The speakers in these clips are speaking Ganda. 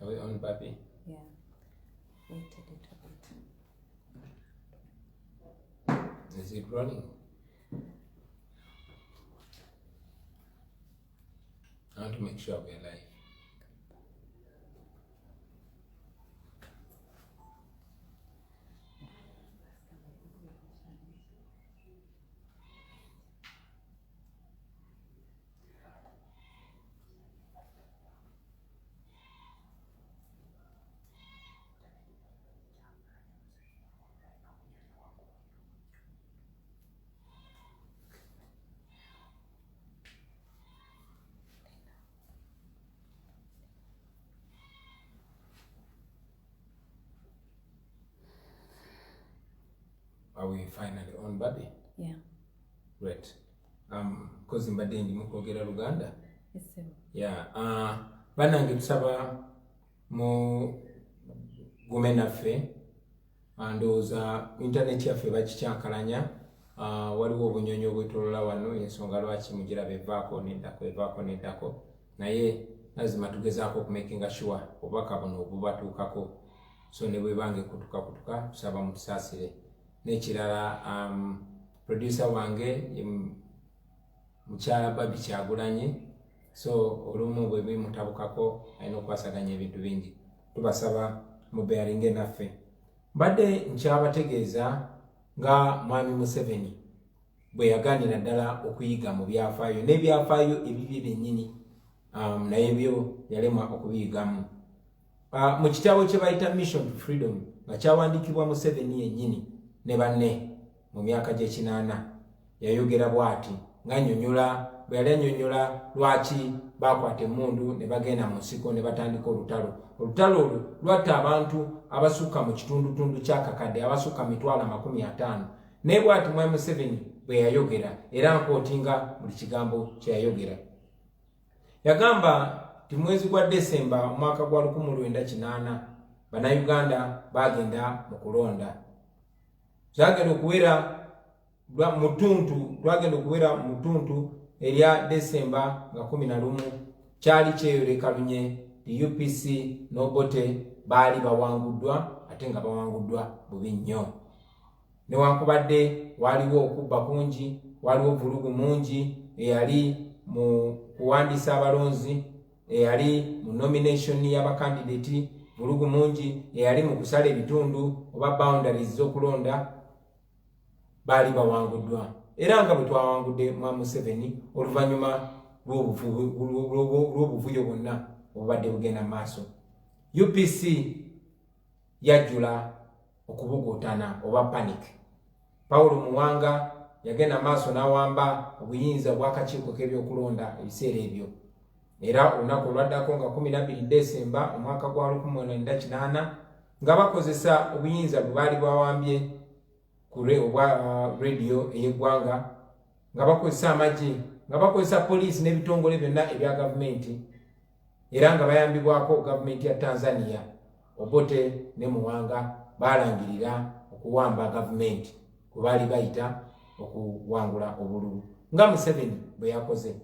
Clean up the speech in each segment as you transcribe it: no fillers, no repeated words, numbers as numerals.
Are we on, Papi? Yeah. Wait a little bit. Is it running? I want to make sure we're live. Are we finally on, Babi? Yeah. Great. Because mbadde ndi mukwogera Luganda. Yes, sir. Yeah. Banange tusaba mu gume naffe ndowooza internet yaffe bakikyankalanya. Waliwo obunyonyi obwetolola wano ensonga lwaki mugiraba evaako neddako naye lazima tugezaako okumakinga sure obubaka buno obubatuukako so ne bwebange kutuka tusaba mutusaasire. N'ekirala producer wange mukyala Babi Kyagulanyi so olumu bwe bimutabukako alina okwasaganya ebintu bingi tubasaba mubearinge naffe. Mbadde nkyabategeeza nga Mwami Museveni bwe yagaanira ddala okuyiga mu byafaayo n'ebyafaayo ebibye byennyini naye byo yalemwa okubiyigamu. Mu kitabo kye bayita Mission to Freedom nga kyawandiikibwa Museveni yennyini ne banne mu myaka gye-80 yayogera bw'ati ng'annyonnyola bwe yali annyonnyola lwaki baakwata emmundu ne bagenda mu nsiko ne batandika olutalo. Olutalo olwo lwatta abantu abasukka mu kitundutundu ky'akakadde abasukka 50,000 naye bw'ati Mwami Museveni bwe yayogera era nkootinga buli kigambo kye yayogera. Yagamba ti mwezi gwa Desemba omwaka gwa 1980 Bannayuganda bagenda mu kulonda. Lwagenda okuwera mutuntu erya Desemba nga 11 kyali kyeyoleka lunye the UPC n'Obote baali bawanguddwa ate nga bawanguddwa bubi nnyo. Newankubadde waliwo okubba kungi, waliwo vulugu mungi eyali mu kuwandiisa abalonzi, eyali mu nomination y'abakandidate, vulugu mungi eyali mu kusala ebitundu oba boundaries z'okulonda, baali bawanguddwa. Era nga bwe twawangudde Mwami Museveni oluvannyuma lw'obuvuyo bwonna obubadde bugenda maaso. UPC yajjula okubugootana oba panic. Paulo Muwanga yagenda maaso n'awamba obuyinza bw'akakiiko k'ebyokulonda ebiseera ebyo. Era olunaku olwaddako nga 12 Desemba omwaka gwa 1980 nga bakozesa obuyinza bwe baali bawambye ku radio ey'eggwanga nga bakozesa amagye nga bakozesa poliisi n'ebitongole byonna ebya gavumenti era nga bayambibwako gavumenti ya Tanzania. Obote ne Muwanga balangirira okuwamba gavumenti kwe baali bayita okuwangula obululu nga Museveni bwe yakoze.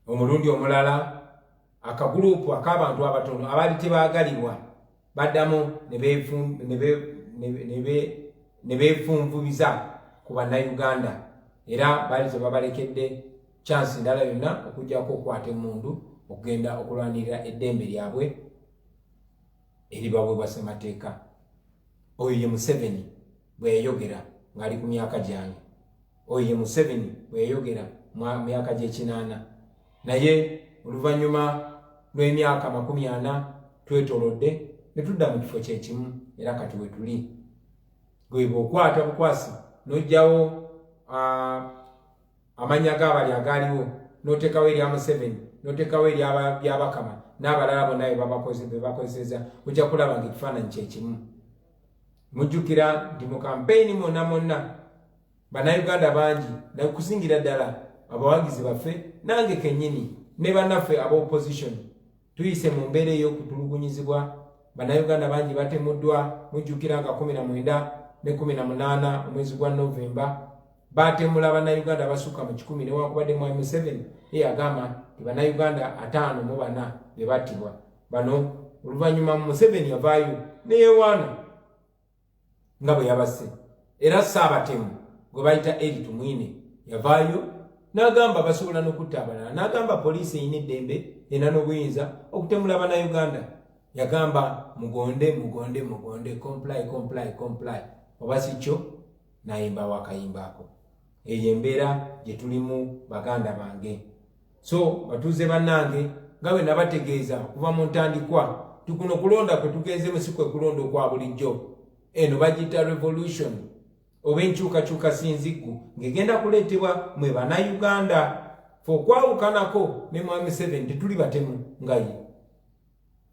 Omulundi omulala akagulupu ak'abantu abatono abaali tebaagalibwa baddamu ne beefunvubiza ku Bannayuganda era baali tebabalekedde chance ndala yonna okujjako okukwata emmundu okugenda okulwanirira eddembe lyabwe eribabwe basemateeka. Oyo ye Museveni bwe yayogera ng'ali ku myaka gyange. Oyo ye Museveni bwe yayogera mu myaka gye-80 naye oluvannyuma lw'emyaka 40 twetolodde ne tudda mu kifo kyekimu era kati we tuli. Gwe bw'okwata bukwasi n'ojjawo amannya g'abali agaaliwo n'oteekawo erya Museveni n'oteekawo ery'Abakama n'abalala bonna be bakozeseza ojja kulaba ng'ekifaananyi kyekimu. Mujjukira nti mu kampeyini mwonna Bannayuganda bangi nakusingira ddala abawagizi baffe nange kennyini ne bannaffe aba opposition tuyise mu mbeera ey'okutulugunyizibwa. Bannayuganda bangi batemuddwa. Mujjukira nga 19 ne 18 omwezi gwa Novemba batemula bannayuganda basuka mu 10 newankubadde mu M7 agamba ti bannayuganda 54 be battibwa. Bano oluvannyuma Museveni yavaayo neyewaana nga bwe yabasse. Era Ssaabatemu gwe bayita Eritu Mwine yavaayo n'agamba basobola n'okutta abalala. N'agamba poliisi eyina eddembe ena n'obuyinza okutemula bannayuganda. Yagamba mugonde comply oba si kyo n'ayimbawo akayimba ako. Eyo embeera gye tulimu baganda bange. So batuuze bannange nga bwe nabategeeza okuva mu ntandikwa tukuno kulonda kwe tugenze si kwe kulonda okwa bulijjo. Eno bagiyita revolution oba enkyukakyuka sinziggu ng'egenda kuleetebwa mwe bannayuganda. Fe okwawukanako ne Mwami Museveni tetuli batemu nga ye.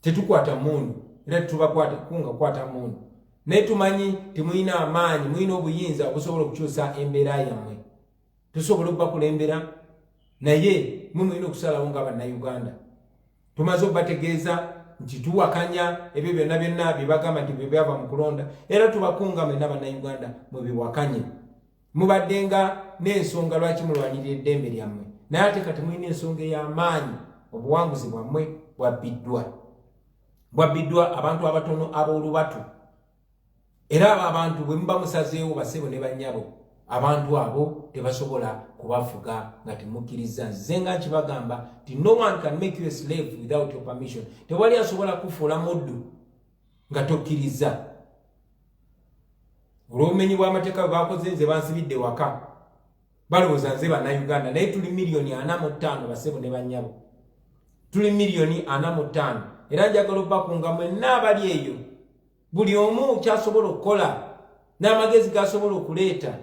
Tetukwata mundu era tetubakwata kunga kwata mundu. Naye tumanyi temulina amaanyi, mulina obuyinza obusobola okukyusa embeera yammwe. Tusobola okubakulembera naye mwe mulina okusalawo nga bannayuganda. Tumaze okubategeeza nti tuwakanya ebyo byonna bye bagamba nti bye byava mu kulonda, era tubakunga mwenna bannayuganda mubiwakanye. Mubaddenga n'ensonga lwaki mulwanirira eddembe lyammwe, naye ate kati mulina ensonga ey'amaanyi. Obuwanguzi bwammwe bwabbiddwa abantu abatono ab'olubatu. Era abo abantu bwe muba musazeewo basebo ne bannyabo, abantu abo tebasobola kubafuga nga temukkiriza. Nze nga nkibagamba ti no one can make you a slave without your permission. Tewali asobola kufuula muddu nga tokkiriza. Olw'obumenyi bw'amateeka bwe bakoze nze bansibidde waka balowooza nze bannayuganda, naye tuli miliyoni 45 basebo ne bannyabo. Tuli miliyoni 45 era njagala okubakunga mwenna abali eyo. Buli omu kyasobola okukola n'amagezi gasobola okuleeta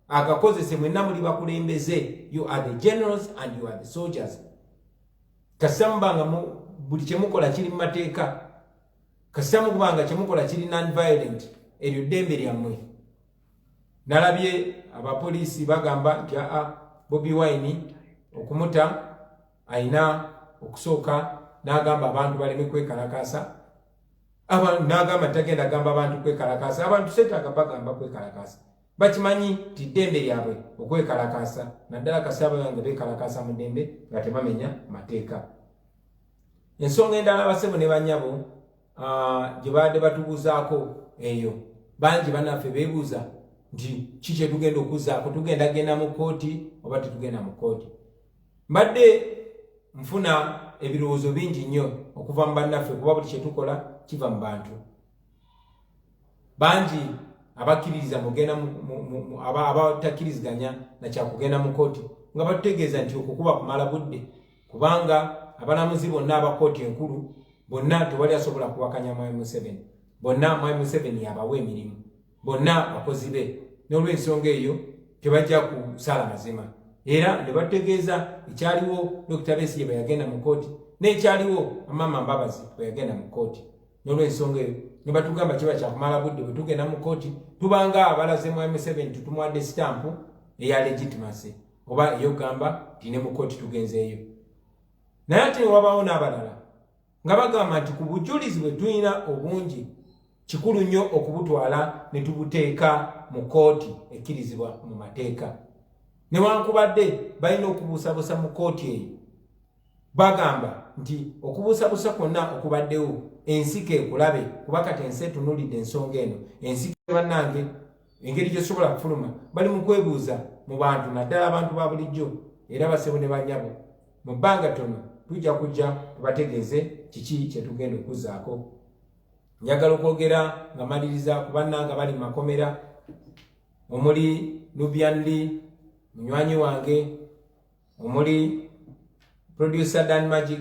agakozese. Mwenna muli bakulembeze. You are the generals and you are the soldiers. Kasita mubanga buli kyemukola kiri mu mateeka, kasita mubanga kyemukola kiri non-violent, eryo ddembe lyammwe. Nalabye abapoliisi bagamba nti Bobi Wine okumuta ayina okusooka n'agamba abantu baleme kwekalakasa. N'agamba tagenda gamba abantu kwekalakasa. Abantu setaaga bagamba kwekalakasa. Bakimanyi ti ddembe lyabwe okwekalakasa. Naddala kasaba yange beekalakasa mu ddembe nga tebamenya mateeka. Ensonga endala abasebo ne bannyabo gye baadde batubuuzaako eyo. Bangi bannaffe beebuuza nti ki kye tugenda okuzzaako, tugenda genda mu kkooti oba tetugenda mu kkooti. Mbadde nfuna ebirowoozo bingi nnyo okuva mu bannaffe kuba buli kye tukola kiva mu bantu. Bangi abakkiririza mugenda abatakkiriziganya na kyakugenda mu kkooti nga batutegeeza nti okukuba kumala budde, kubanga abalamuzi bonna aba kkooti enkulu bonna tewali asobola kuwakanya Mwami Museveni. Bonna Mwami Museveni yabawa emirimu, bonna bakozi be. N'olw'ensonga eyo tebajja kusala mazima. Era ne bategeeza ekyaliwo Dr. Besigye bwe yagenda mu kkooti n'ekyaliwo Mama Mbabazi bwe yagenda mu kkooti. N'olw'ensonga eyo ne batugamba kiba kyakumala budde bwe tugenda mu kkooti tubanga abalaze Mwami Museveni tutumuwadde sitampu eya legitimacy oba ey'okugamba ti ne mu kkooti tugenzeeyo. Naye ate wabaawo n'abalala nga bagamba nti ku bujulizi bwe tulina obungi kikulu nnyo okubutwala ne tubuteeka mu kkooti ekkirizibwa mu mateeka. Newankubadde balina okubuusabuusa mu kkooti eyo, bagamba nti okubuusabuusa kwonna okubaddewo ensiko ekulabe, kuba kati ensi etunuulidde ensonga eno. Ensiko bannange engeri gyesobola kufuluma bali mu kwebuuza mu bantu, naddala abantu ba bulijjo era basebo ne bannyabo. Mu bbanga ttono tujja kujja tubategeeze kiki kye tugenda okuzzaako. Njagala okwogera nga maliriza ku bannanga bali mu makomera omuli Nubian Lee munywanyi wange, omuli producer Dan Magic,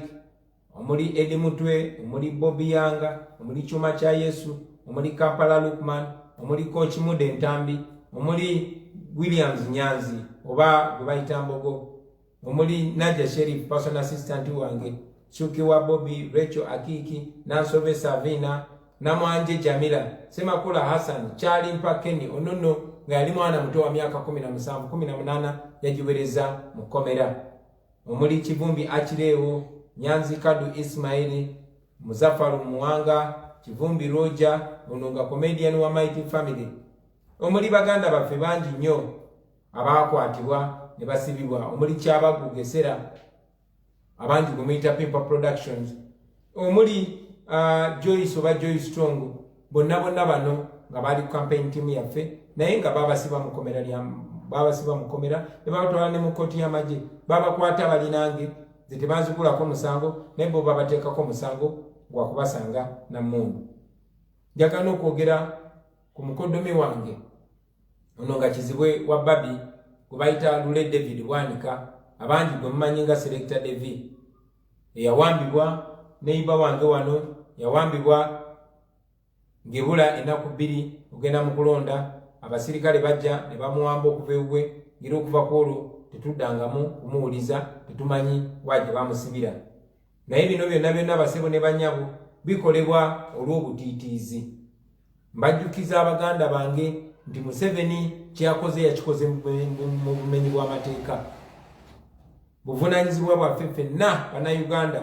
omuli Eddie Mutwe, omuli Bobby Yanga, omuli Chuma Cha Yesu, omuli Kampala Lukman, omuli Coach Mude Ntambi, omuli Williams Nyanzi oba gwe bayita Mbogo, omuli Nadia Sheriff personal assistant wange, Chuki wa Bobby, Rachel Akiki, Nansove Savina, Namwanje Jamila, Semakula Hassan, Charlie Mpakeni Onono nga yali mwana muto wa myaka 17 18 yajiwereza mu komera, omuli Kivumbi Achirewo, Nyanzi Kadu Ismaili, Muzafaru Muwanga, Kivumbi Roger, ononga comedian wa Mighty Family, omuli baganda baffe bangi nnyo abakwatibwa ne basibibwa omuli Kyabagu Gesera abandi gumuyita Pimpa Productions omuli Joyce oba Joyce Strong bonna bano nga bali campaign team yaffe naye nga babasiba mu komera ne babatwala ne mu kkooti y'amagye babakwata balinange ze tebazigulako musango naye bo babateekako musango gwa kubasanga na mmundu. Njagala n'okwogera ku mukoddomi wange ono nga kizibwe wa Babi gwe bayita Lule David Bwanika abandi gwe mumanyi nga Selector David eyawambibwa neiba wange wano yawambibwa ng'ebula ennaku 2 ogenda mu kulonda abasirikale bajja ne bamuwamba okuva ewuwe ng'era okuva ku olwo tetuddangamu kumuwuliza tetumanyi waje bamusibira naye bino byonna basebo ne banyabo bikolebwa olw'obutiitiizi. Mbajjukiza abaganda bange nti Museveni kyakoze yakikoze mu bumenyi bw'amateeka buvunaanyizibwa bwaffe ffenna bannayuganda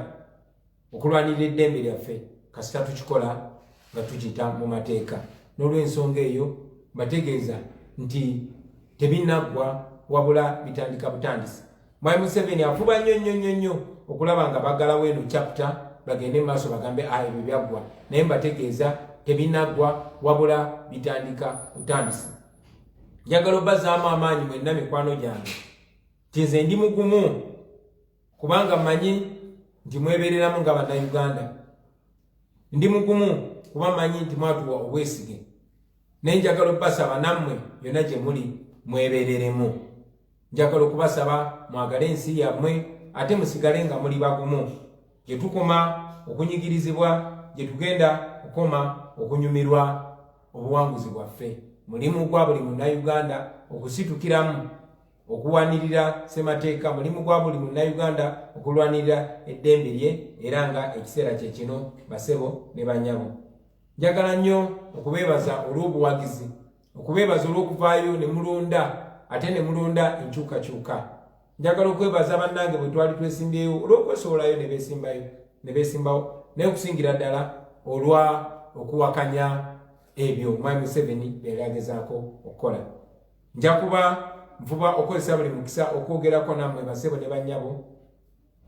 okulwanirira eddembe lyaffe kasita tukikola nga tukita mu mateeka. N'olw'ensonga eyo mbategeeza nti tebinaggwa wabula bitandika butandisi. Mwami Museveni afuba nnyo okulaba nga baggalawo eno chapter bagende mu maaso bagambe ebyo byaggwa naye mbategeeza tebinaggwa wabula bitandika butandisi. Njagala obbazaamu amaanyi mwenna mikwano gyange nti nze ndi mugumu kubanga mmanyi nti mwebeereramu nga bannayuganda. Ndi mugumu kuba mmanyi nti mwatuwa obwesige naye njagala obbasaba nammwe yonna gye muli mwebeereremu. Njagala okubasaba mwagale ensi yammwe ate musigale nga muli bagumu gye tukoma okunyigirizibwa gye tugenda okukoma okunyumirwa obuwanguzi bwaffe. Mulimu gwa buli munnayuganda okusitukiramu okuwanirira ssemateeka, mulimu gwa buli munnayuganda okulwanirira eddembe lye era nga ekiseera kye kino basebo ne bannyabo. Njagala nnyo okubeebaza olw'obuwagizi, okubeebaza olw'okuvaayo ne mulonda ate ne mulonda enkyukakyuka. Njagala okwebaza bannange bwe twali twesimbyeyo olw'okwesowolayo ne beesimbawo naye okusingira ddala olwa okuwakanya ebyo Mwami Museveni bye yagezaako okukola. Nja kuba nfuba okozesa buli mukisa okwogerako nammwe basebo ne bannyabo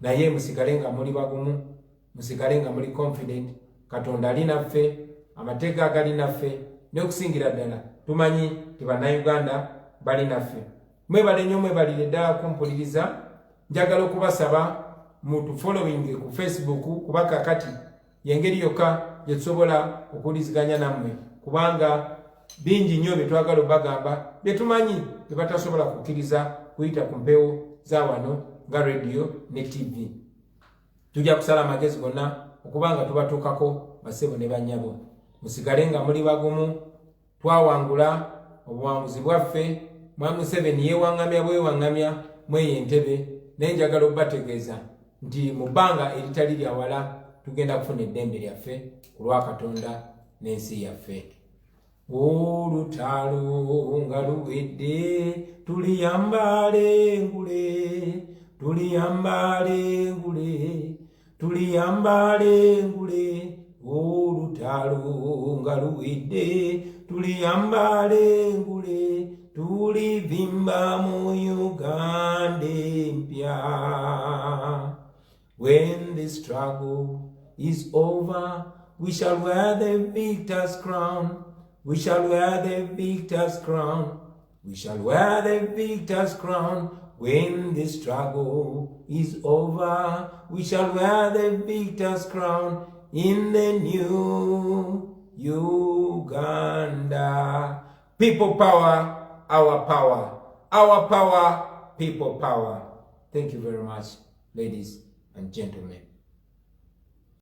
naye musigale nga muli bagumu, musigale nga muli confident. Katonda ali naffe, amateeka agali naffe n'okusingira ddala tumanyi ti bannayuganda bali naffe. Mwebale nnyo mwebalire ddala kumpuliriza. Njagala okubasaba mutufollowing ku Facebook kuba kakati yengeri yokka gye tusobola okuwuliziganya nammwe kubanga bingi nnyo bye twagala obagamba bye tumanyi bye batasobola kukkiriza kuyita ku mpewo za wano nga radio ne TV. Tujja kusala amagezi gonna okubanga tubatuukako basebo ne bannyabo. Musigale nga muli bagumu, twawangula obuwanguzi bwaffe. Mwami Museveni yeewaŋŋamya bwewaŋŋamya mweyo entebe naye njagala obbategeeza nti mu bbanga eritali lya wala tugenda kufuna eddembe lyaffe ku lwa Katonda n'ensi yaffe. Olutalo nga luwedde tuliyambale ngule, tuliyambale ngule, tuliyambale ngule. Olutalo nga luwedde tuliyambale ngule, tulivimba mu Uganda empya. When the struggle is over, we shall wear the victor's crown. We shall wear the victor's crown. We shall wear the victor's crown. When the struggle is over, we shall wear the victor's crown in the new Uganda. People power, our power. Our power, people power. Thank you very much, ladies and gentlemen.